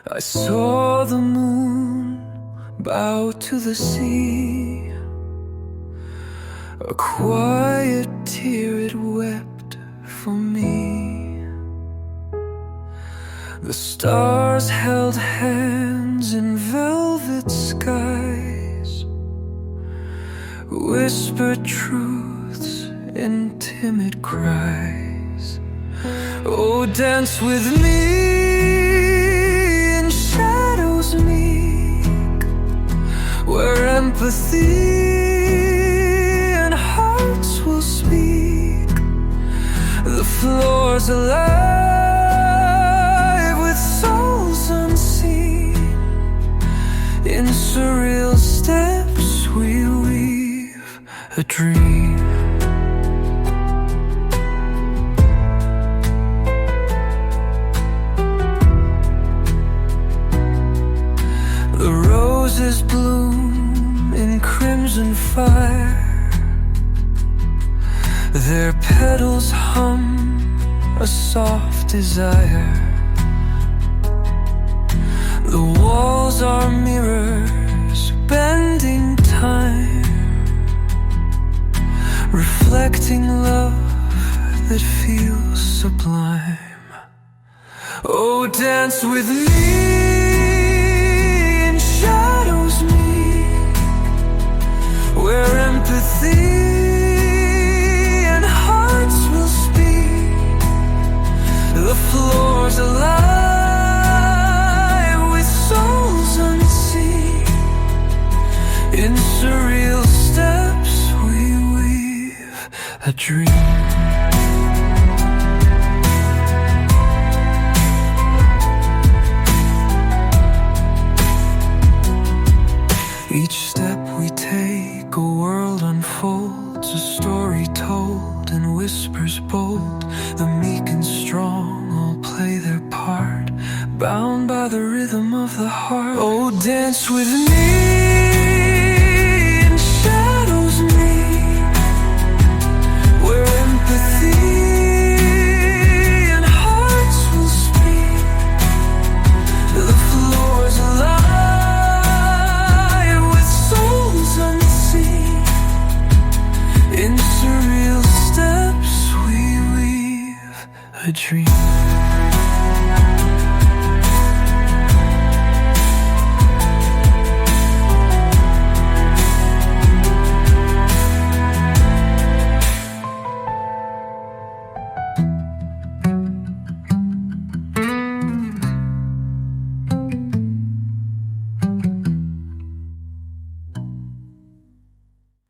I saw the moon bow to the sea. A quiet tear it wept for me. The stars held hands in velvet skies, whispered truths in timid cries. Oh, dance with me in shadows meek, where empathy and hearts will speak. The floor's alive with souls unseen. In surreal steps we weave a dream. The roses bloom in crimson fire, their petals hum a soft desire. The walls are mirrors bending time, reflecting love that feels sublime. Oh, dance with me in shadows meek, where empathy and hearts will speak. The floor's alive with souls unseen. In surreal steps we weave a dream. Each step we take, a world unfolds, a story told in whispers bold. The meek and strong all play their part, bound by the rhythm of the heart. Oh, dance with me in shadows meek, where empathy and hearts will speak. The floor's alive with souls unseen. In surreal steps we weave a dream.